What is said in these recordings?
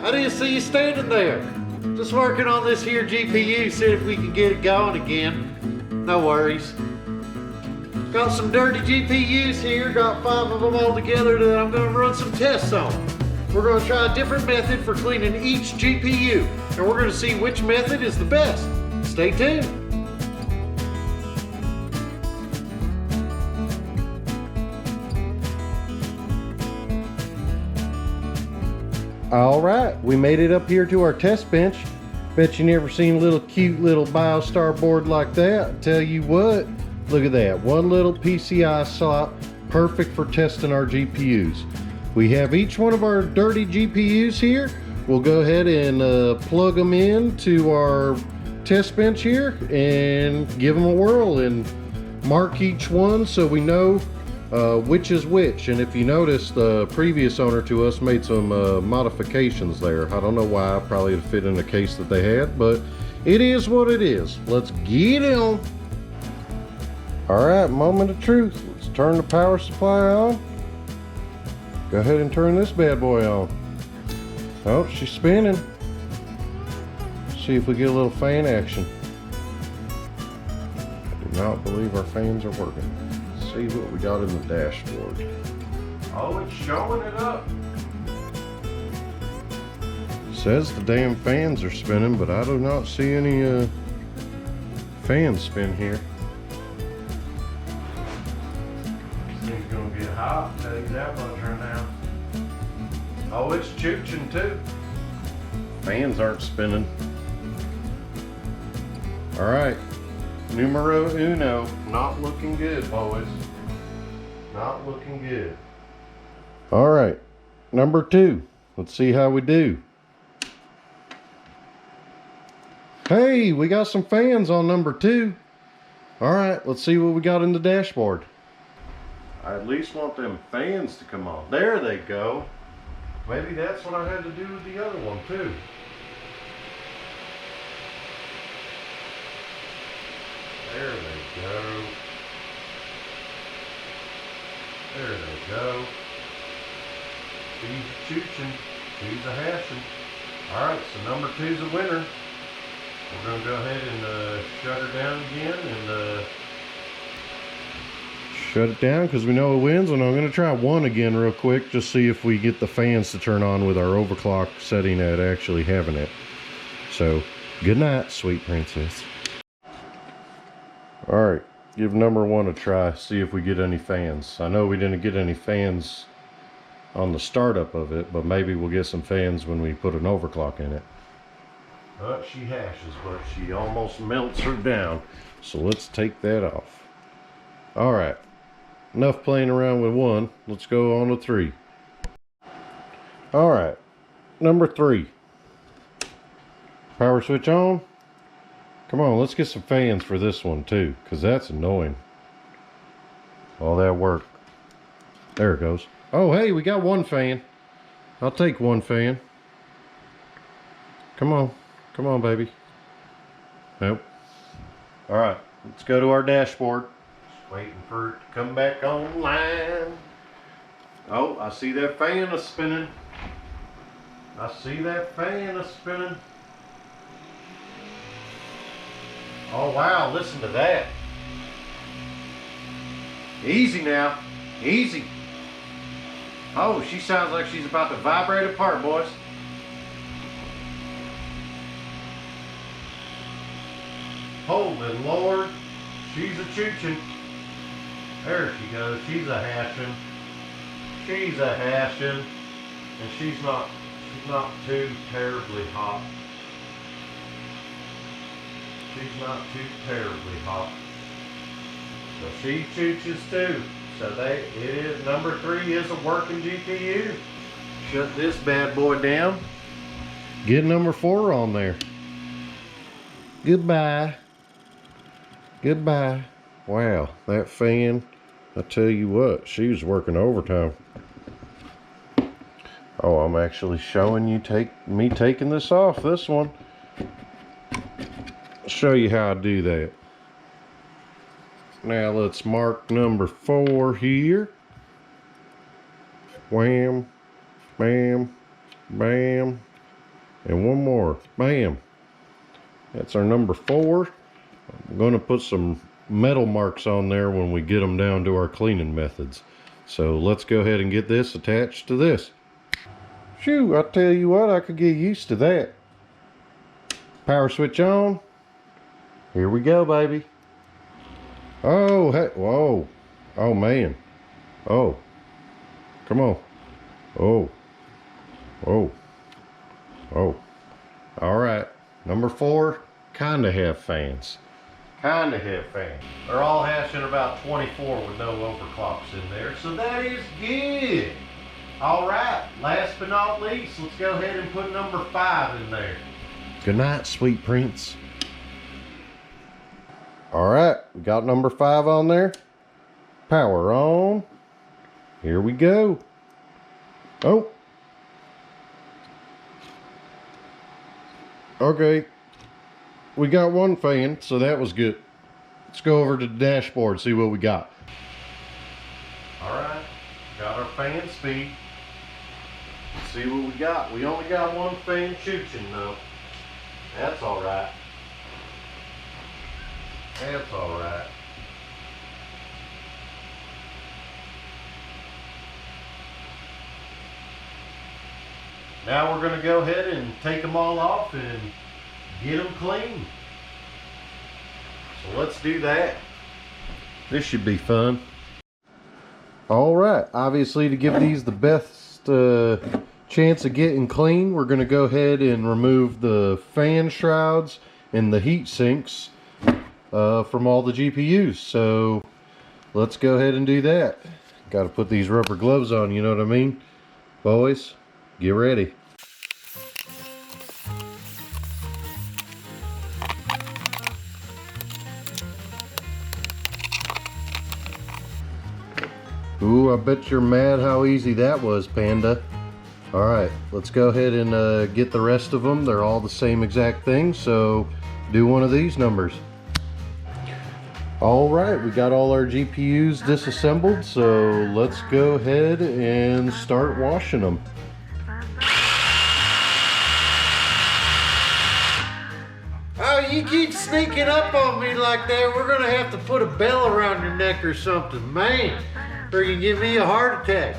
I didn't see you standing there. Just working on this here GPU, see if we can get it going again. No worries. Got some dirty GPUs here, got 5 of them all together that I'm gonna run some tests on. We're gonna try a different method for cleaning each GPU, and we're gonna see which method is the best. Stay tuned. All right, we made it up here to our test bench. Bet you never seen a little cute little BioStar board like that. Tell you what, look at that, one little PCI slot, perfect for testing our GPUs. We have each one of our dirty GPUs here. We'll go ahead and plug them in to our test bench here and give them a whirl and mark each one so we know which is which. And if you notice, the previous owner to us made some modifications there. I don't know why, probably to fit in the case that they had, but it is what it is. Let's get it on. All right, moment of truth. Let's turn the power supply on. Go ahead and turn this bad boy on. Oh, she's spinning. See if we get a little fan action. I do not believe our fans are working. See what we got in the dashboard. Oh, it's showing it up. Says the damn fans are spinning, but I do not see any fans spin here. It's gonna get hot, I'll tell you that much right now. Oh, it's chooching too. Fans aren't spinning. All right. Numero uno, not looking good, boys. Not looking good. All right, number 2. Let's see how we do. Hey, we got some fans on number 2. All right, let's see what we got in the dashboard. I at least want them fans to come on. There they go. Maybe that's what I had to do with the other one too. There they go. There they go. She's chooching. She's a hashing. Alright, so number 2's a winner. We're going to go ahead and shut her down again and shut it down because we know it wins. And I'm going to try 1 again real quick, just see if we get the fans to turn on with our overclock setting at actually having it. So, good night, sweet princess. Alright, give number 1 a try, see if we get any fans. I know we didn't get any fans on the startup of it, but maybe we'll get some fans when we put an overclock in it. But she hashes, but she almost melts her down. So let's take that off. Alright, enough playing around with 1. Let's go on to 3. Alright, number 3. Power switch on. Come on, let's get some fans for this one too, because that's annoying. All that work. There it goes. Oh, hey, we got 1 fan. I'll take 1 fan. Come on. Come on, baby. Nope. All right, let's go to our dashboard. Just waiting for it to come back online. Oh, I see that fan is spinning. I see that fan is spinning. Oh wow, listen to that. Easy now, easy. Oh, she sounds like she's about to vibrate apart, boys. Holy Lord, she's a chooching. There she goes, she's a hashing. She's a hashing. And she's not too terribly hot. She's not too terribly hot. So she chooches too. So it is, number 3 is a working GPU. Shut this bad boy down. Get number 4 on there. Goodbye. Goodbye. Wow, that fan, I tell you what, she was working overtime. Oh, I'm actually showing you me taking this off, this one. I'll show you how I do that. Now let's mark number 4 here. Wham, bam, bam, And one more. Bam. That's our number 4. I'm going to put some metal marks on there when we get them down to our cleaning methods. So let's go ahead and get this attached to this. Shoo, I tell you what, I could get used to that. Power switch on. Here we go, baby. Oh, hey, whoa. Oh, man. Oh. Come on. Oh. Oh. Oh. All right. Number 4, kinda have fans. Kinda have fans. They're all hashing about 24 with no overclocks in there, so that is good. All right, last but not least, let's go ahead and put number 5 in there. Good night, sweet prince. All right, we got number 5 on there. Power on. Here we go. Oh. Okay. We got one fan, so that was good. Let's go over to the dashboard, see what we got. All right, got our fan speed. Let's see what we got. We only got one fan chooching though. That's all right. That's all right. Now we're going to go ahead and take them all off and get them clean. So let's do that. This should be fun. All right, obviously to give these the best chance of getting clean, we're going to go ahead and remove the fan shrouds and the heat sinks from all the GPUs. So let's go ahead and do that. Got to put these rubber gloves on, you know what I mean? Boys, get ready. Ooh, I bet you're mad how easy that was, Panda. Alright, let's go ahead and get the rest of them. They're all the same exact thing, so do one of these numbers. Alright, we got all our GPUs disassembled, so let's go ahead and start washing them. Oh, you keep sneaking up on me like that. We're gonna have to put a bell around your neck or something, man. Or you can give me a heart attack.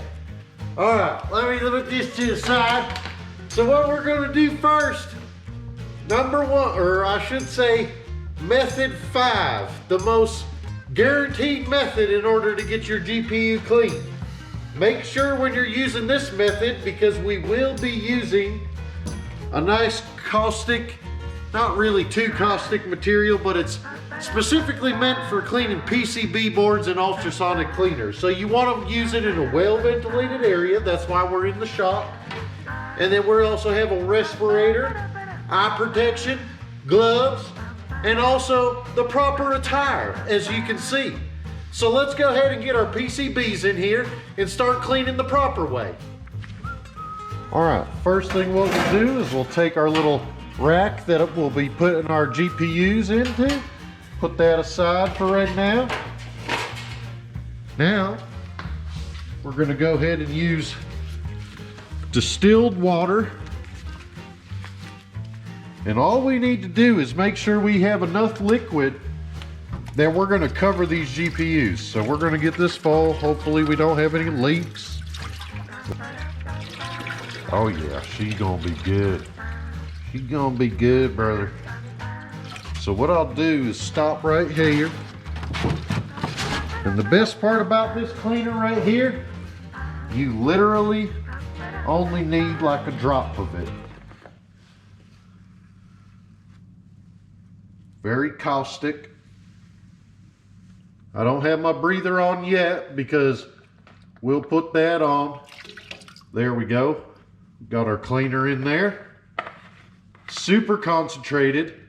All right, let me put this to the side. So what we're gonna do first, number 1, or I should say method 5, the most guaranteed method in order to get your GPU clean. Make sure when you're using this method, because we will be using a nice caustic, not really too caustic material, but it's specifically meant for cleaning PCB boards and ultrasonic cleaners. So you want to use it in a well-ventilated area. That's why we're in the shop. And then we also have a respirator, eye protection, gloves, and also the proper attire, as you can see. So let's go ahead and get our PCBs in here and start cleaning the proper way. All right, first thing what we'll do is we'll take our little rack that we'll be putting our GPUs into. Put that aside for right now. Now, we're going to go ahead and use distilled water. And all we need to do is make sure we have enough liquid that we're going to cover these GPUs. So we're going to get this full. Hopefully we don't have any leaks. Oh yeah, she's going to be good. She's going to be good, brother. So what I'll do is stop right here. And the best part about this cleaner right here, you literally only need like a drop of it. Very caustic. I don't have my breather on yet because we'll put that on. There we go. Got our cleaner in there. Super concentrated.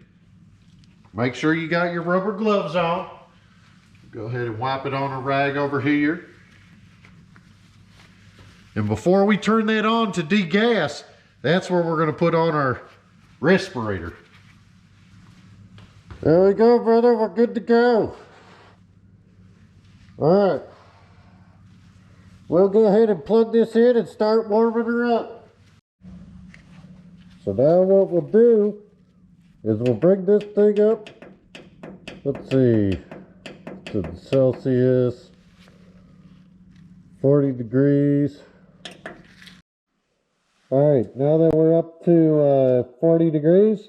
Make sure you got your rubber gloves on. Go ahead and wipe it on a rag over here. And before we turn that on to degas, that's where we're going to put on our respirator. There we go, brother. We're good to go. All right. We'll go ahead and plug this in and start warming her up. So now what we'll do is we'll bring this thing up. Let's see, to Celsius, 40 degrees. All right, now that we're up to 40 degrees,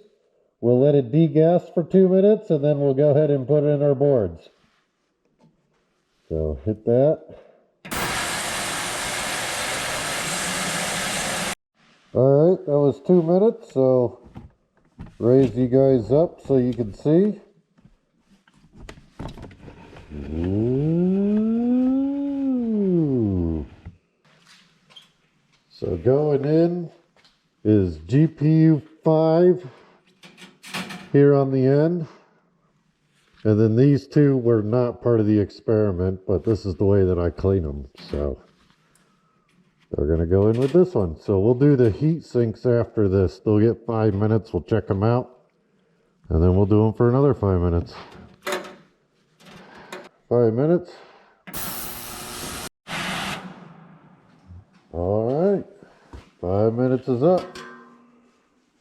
we'll let it degas for 2 minutes, and then we'll go ahead and put in our boards. So hit that. All right, that was 2 minutes, so raise you guys up so you can see. Ooh. So going in is GPU 5 here on the end. And then these two were not part of the experiment, but this is the way that I clean them. So they're going to go in with this one. So we'll do the heat sinks after this. They'll get 5 minutes. We'll check them out. And then we'll do them for another 5 minutes. 5 minutes. All right. 5 minutes is up.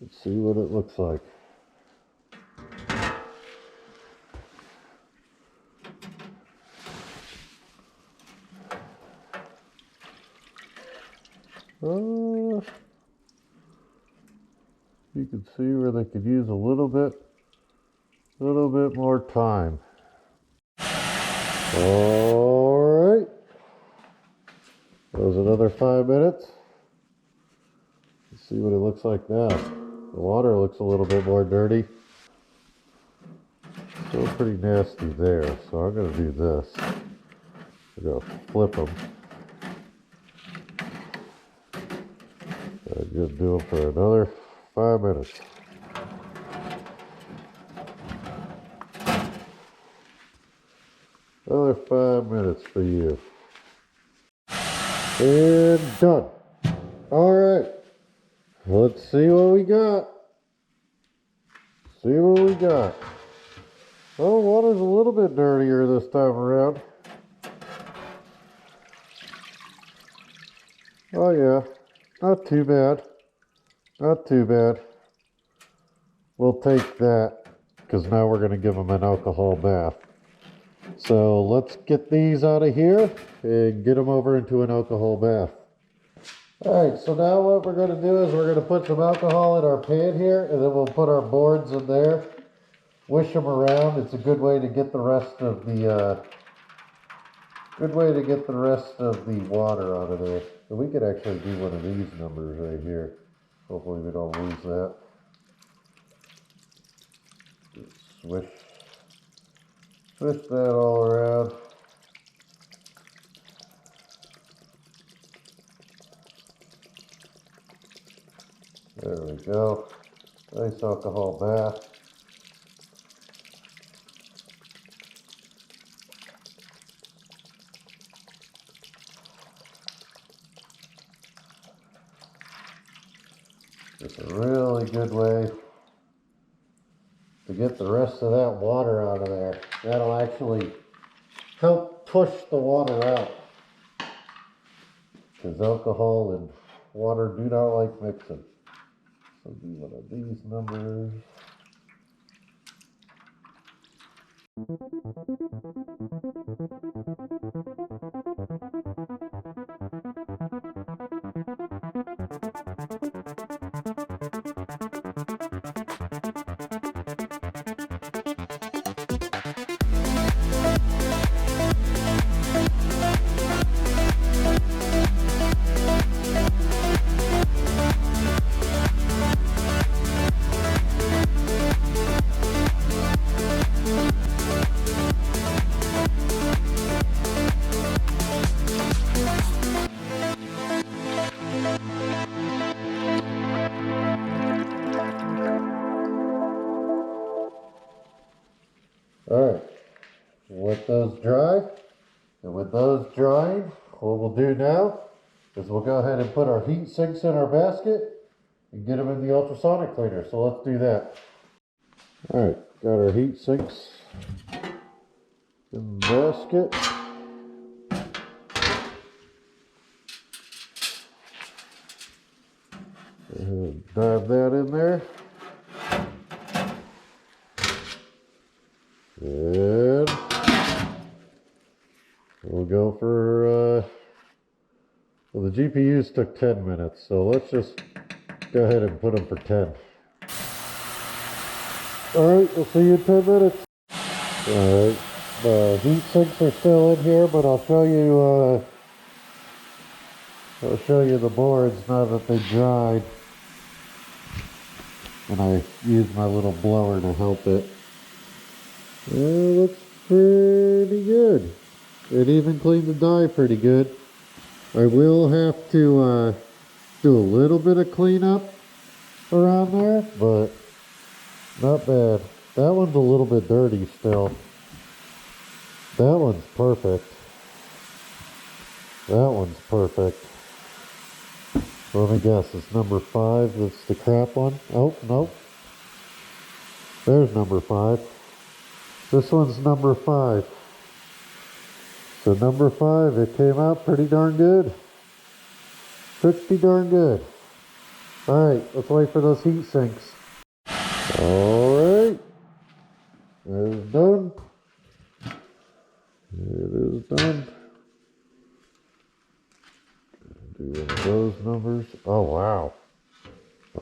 Let's see what it looks like. You can see where they could use a little bit more time. All right. That was another 5 minutes. Let's see what it looks like now. The water looks a little bit more dirty. Still pretty nasty there, so I'm going to do this. I'm going to flip them. I'm going to do them for another 5 minutes. Another 5 minutes for you. And done. All right. Let's see what we got. See what we got. Oh, water's a little bit dirtier this time around. Oh yeah, not too bad. Not too bad. We'll take that because now we're going to give them an alcohol bath. So let's get these out of here and get them over into an alcohol bath. Alright, so now what we're going to do is we're going to put some alcohol in our pan here, and then we'll put our boards in there, wish them around. It's a good way to get the rest of the water out of there. So we could actually do one of these numbers right here. Hopefully we don't lose that. Just swish that all around. There we go. Nice alcohol bath. It's a really good way to get the rest of that water out of there. That'll actually help push the water out. Because alcohol and water do not like mixing. So do one of these numbers. Alright, let those dry, and with those drying, what we'll do now is we'll go ahead and put our heat sinks in our basket and get them in the ultrasonic cleaner. So let's do that. Alright, got our heat sinks in the basket. Dive that in there. And we'll go for, well, the GPUs took 10 minutes, so let's just go ahead and put them for 10. Alright, we'll see you in 10 minutes. Alright, the heat sinks are still in here, but I'll show you the boards now that they dried. And I used my little blower to help it. It looks pretty good. It even cleaned the dye pretty good. I will have to do a little bit of cleanup around there, but not bad. That one's a little bit dirty still. That one's perfect. That one's perfect. Let me guess, it's number 5, that's the crap one. Oh, nope. There's number 5. This one's number 5. So number 5, it came out pretty darn good. Pretty darn good. Alright, let's wait for those heat sinks. Alright. It is done. It is done. Do one of those numbers. Oh, wow.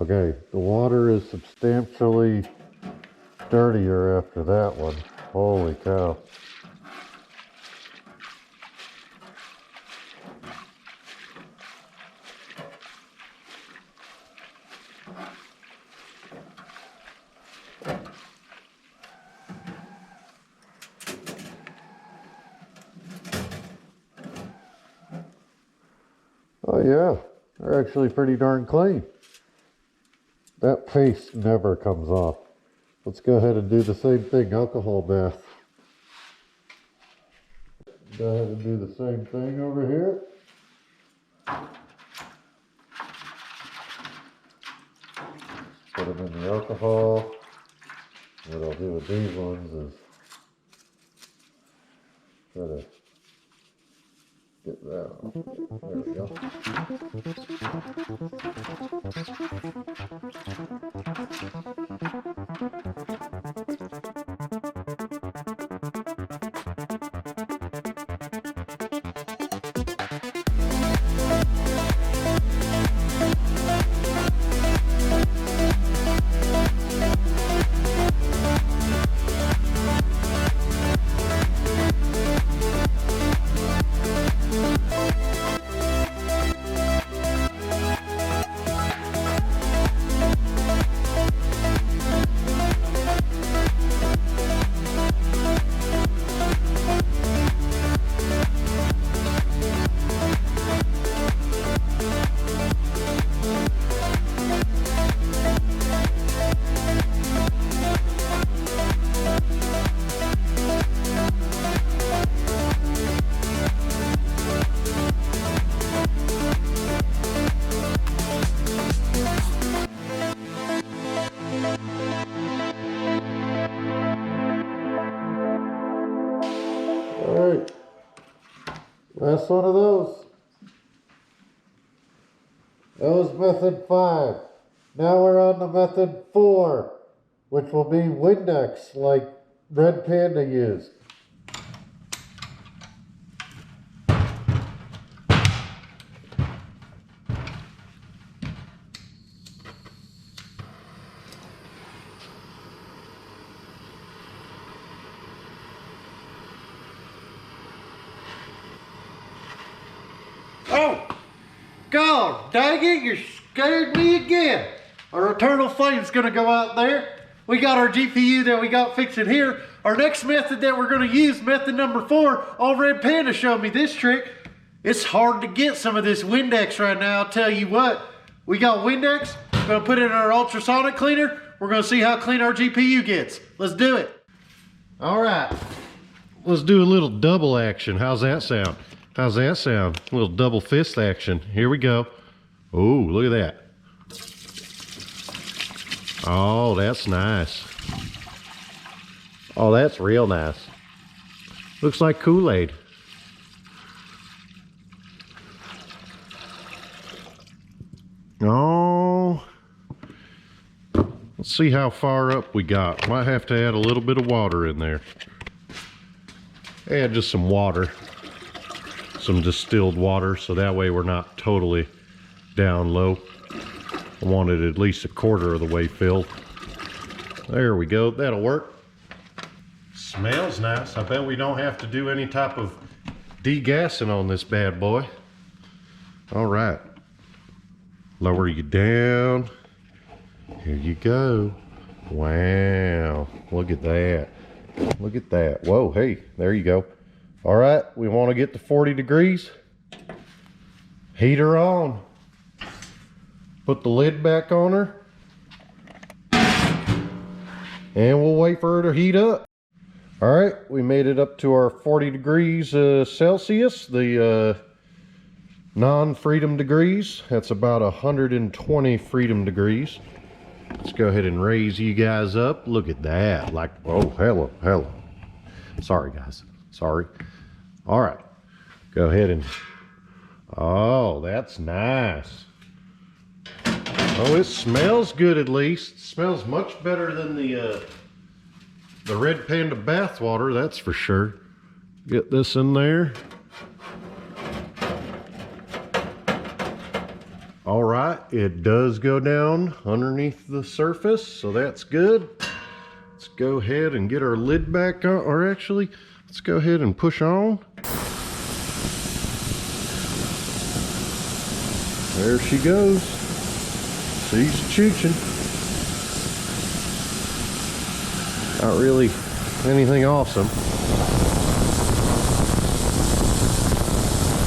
Okay, the water is substantially dirtier after that one. Holy cow. Oh yeah, they're actually pretty darn clean. That paste never comes off. Let's go ahead and do the same thing, alcohol bath. Go ahead and do the same thing over here. Put them in the alcohol. What I'll do with these ones is try to get that on. There we go. Alright, last one of those. That was method 5. Now we're on to method 4, which will be Windex, like Red Panda used. Oh! God dang it, you scared me again. Our eternal flame's gonna go out there. We got our GPU that we got fixing here. Our next method that we're gonna use, method number 4, old Red Panda showed me this trick. It's hard to get some of this Windex right now, I'll tell you what. We got Windex, we're gonna put it in our ultrasonic cleaner. We're gonna see how clean our GPU gets. Let's do it. All right, let's do a little double action. How's that sound? How's that sound? A little double fist action. Here we go. Oh, look at that. Oh, that's nice. Oh, that's real nice. Looks like Kool-Aid. Oh, Let's see how far up we got. Might have to add a little bit of water in there. Add just some water, some distilled water, so that way we're not totally down low. I want it at least a quarter of the way filled. There we go, that'll work. Smells nice. I bet we don't have to do any type of degassing on this bad boy. All right, lower you down. Here you go. Wow, look at that. Look at that. Whoa, hey, there you go. All right, we want to get to 40 degrees. Heater on. Put the lid back on her. And we'll wait for her to heat up. All right, we made it up to our 40 degrees Celsius, the non-freedom degrees. That's about 120 freedom degrees. Let's go ahead and raise you guys up. Look at that. Like, oh, hello. Sorry, guys. Sorry. All right. Go ahead and... Oh, that's nice. Oh, it smells good at least. It smells much better than the Red Panda bathwater, that's for sure. Get this in there. All right, it does go down underneath the surface, so that's good. Let's go ahead and get our lid back on, or actually, let's go ahead and push on. There she goes. She's chooching. Not really anything awesome.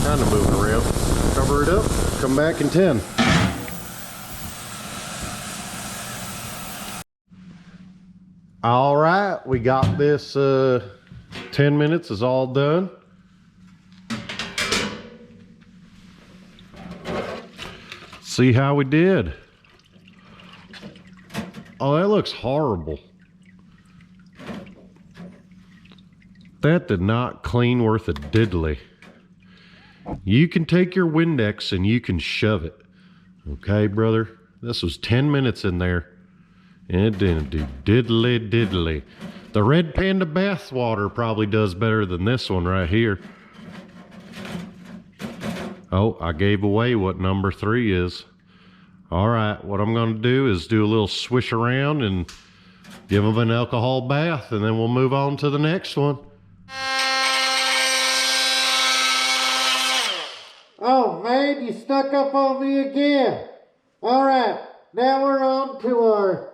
Kind of moving around. Cover it up. Come back in 10. All right, we got this 10 minutes is all done. See how we did. Oh, that looks horrible. That did not clean worth a diddly. You can take your Windex and you can shove it. Okay, brother? This was 10 minutes in there. And it didn't do diddly. The Red Panda bathwater probably does better than this one right here. Oh, I gave away what number 3 is. All right, what I'm going to do is do a little swish around and give them an alcohol bath, and then we'll move on to the next one. Oh man, you stuck up on me again. All right, now we're on to our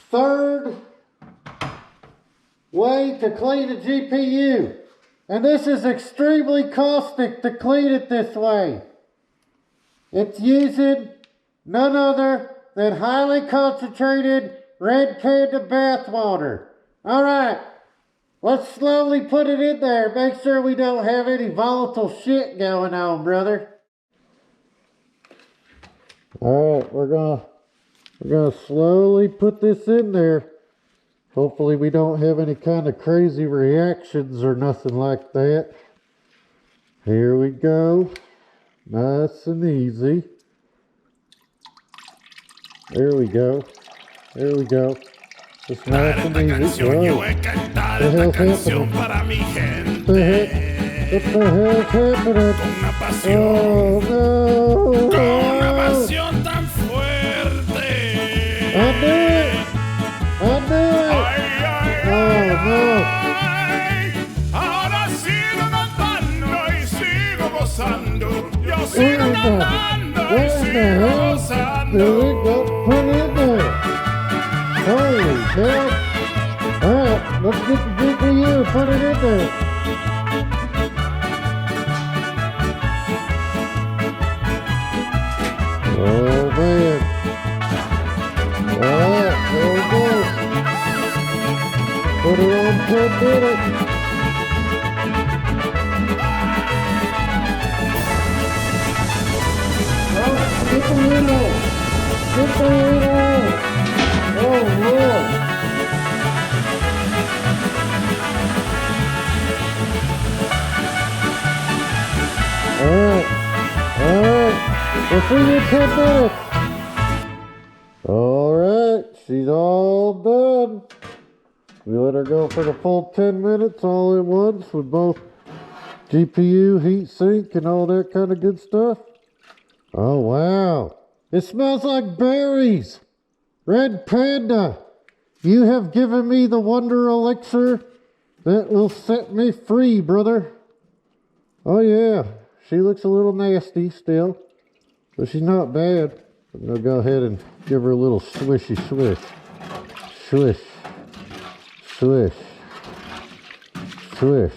third way to clean a GPU. And this is extremely caustic to clean it this way. It's using none other than highly concentrated Red Panda bathwater. All right, let's slowly put it in there. Make sure we don't have any volatile shit going on, brother. All right, we're gonna slowly put this in there. Hopefully we don't have any kind of crazy reactions or nothing like that. Here we go. Nice and easy. There we go. There we go. Just nice and easy. Whoa. What the hell's happening? What the hell's happening? Oh no! I knew it! I knew it! Oh no! Ahora sigo cantando y sigo gozando. Yo Where sigo the cantando y hell sigo did we gozando. go? Put it in there! Holy hell! Alright, let's get the GPU, put it in there! Oh man! Alright, there we go! Put it on 10 minutes! Oh, get the lid on! Get the lid on! Oh Lord! Alright, we'll see you in 10 minutes. Alright, she's all done. We let her go for the full 10 minutes all at once with both GPU, heat sink, and all that kind of good stuff. Oh wow, it smells like berries. Red Panda, you have given me the wonder elixir that will set me free, brother. Oh yeah, she looks a little nasty still, but she's not bad. I'm gonna go ahead and give her a little swishy swish. Swish. Swish. Swish.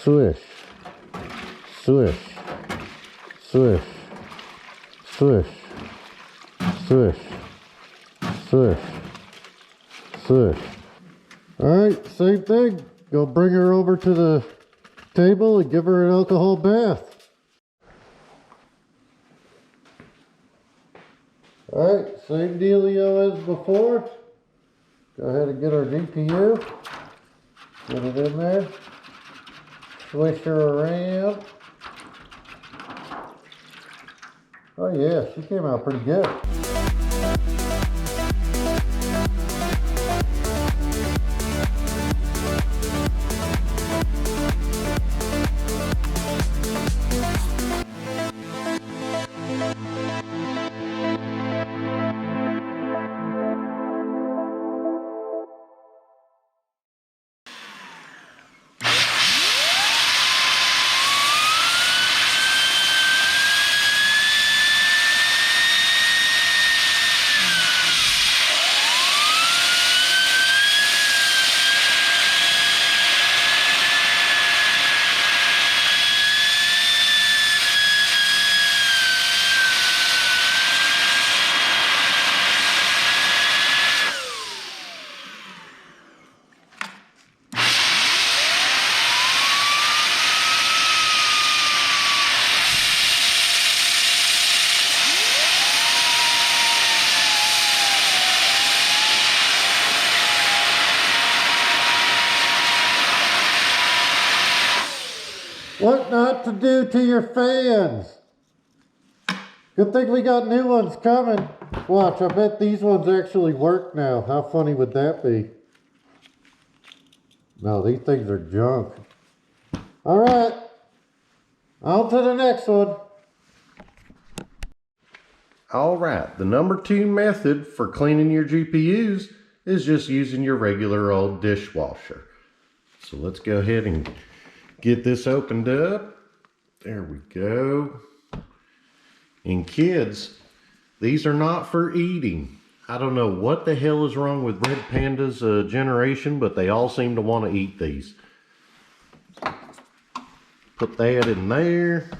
Swish. Swish. Swish. Swish. Swish. Swish. Swish. Alright, same thing. Go bring her over to the table and give her an alcohol bath. Alright, same dealio as before. Go ahead and get our GPU. Get it in there. Swish her around. Oh yeah, she came out pretty good. What not to do to your fans? Good thing we got new ones coming. Watch, I bet these ones actually work now. How funny would that be? No, these things are junk. Alright, on to the next one. Alright, the number 2 method for cleaning your GPUs is just using your regular old dishwasher. So let's go ahead and get this opened up. There we go. And kids, these are not for eating. I don't know what the hell is wrong with Red Panda's generation, but they all seem to want to eat these. Put that in there.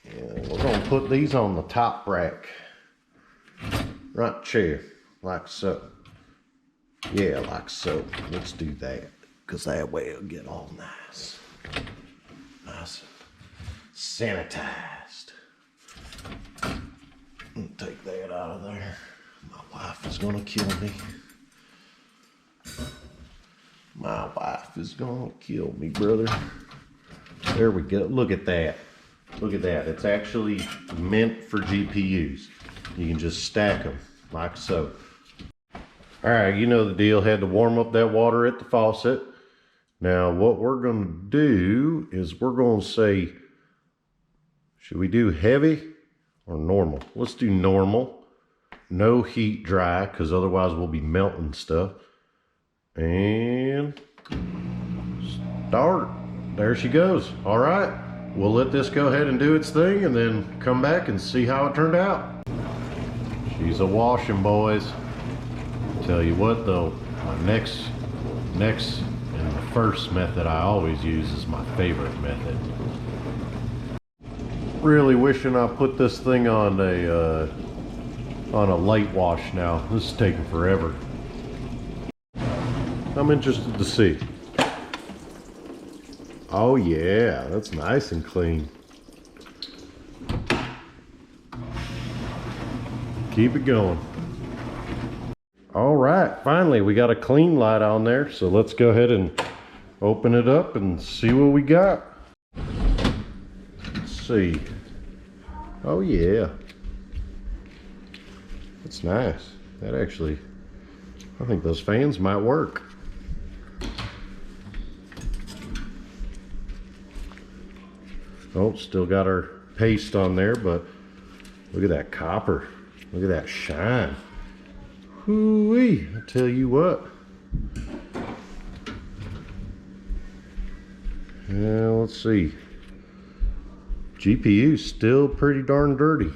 And we're going to put these on the top rack. Right chair, like so. Yeah, like so. Let's do that, because that way it'll get all nice. Nice and sanitized. Take that out of there. My wife is gonna kill me. My wife is gonna kill me, brother. There we go. Look at that. Look at that. It's actually meant for GPUs. You can just stack them like so. All right, you know the deal. Had to warm up that water at the faucet. Now what we're gonna do is we're gonna say, should we do heavy or normal? Let's do normal. No heat dry, because otherwise we'll be melting stuff. And start. There she goes. All right, we'll let this go ahead and do its thing and then come back and see how it turned out. She's a washing, boys. Tell you what though, my next and the first method I always use is my favorite method. Really wishing I put this thing on a light wash now. This is taking forever. I'm interested to see. Oh yeah, that's nice and clean. Keep it going. All right, finally we got a clean light on there, so let's go ahead and open it up and see what we got. Let's see. Oh yeah, That's nice. That actually, I think those fans might work. Oh, still got our paste on there, but look at that copper. Look at that shine. Hoo-wee, I tell you what. Let's see. GPU's still pretty darn dirty.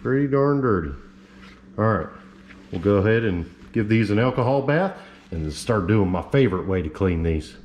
Pretty darn dirty. All right, we'll go ahead and give these an alcohol bath and then start doing my favorite way to clean these.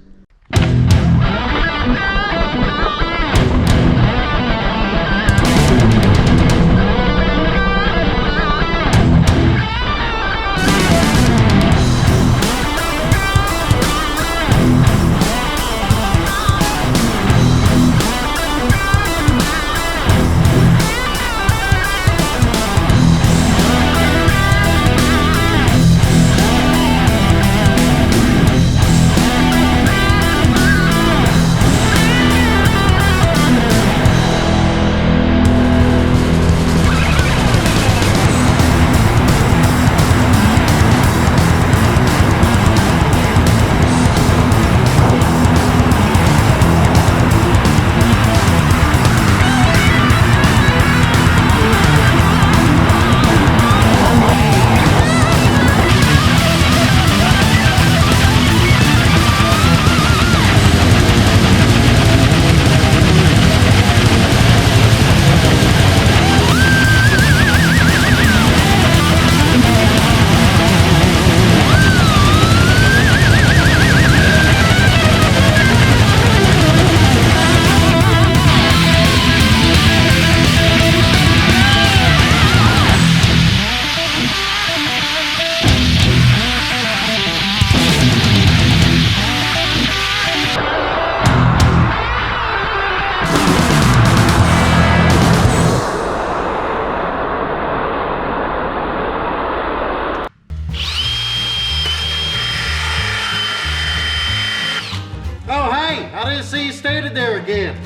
I didn't see you standing there again.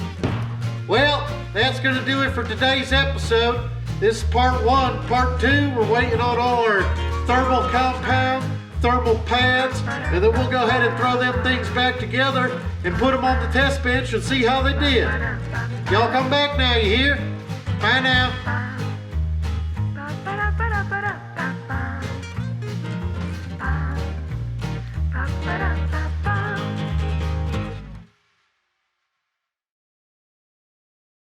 Well, that's going to do it for today's episode. This is part 1. Part 2, we're waiting on all our thermal compound, thermal pads, and then we'll go ahead and throw them things back together and put them on the test bench and see how they did. Y'all come back now, you hear? Bye now.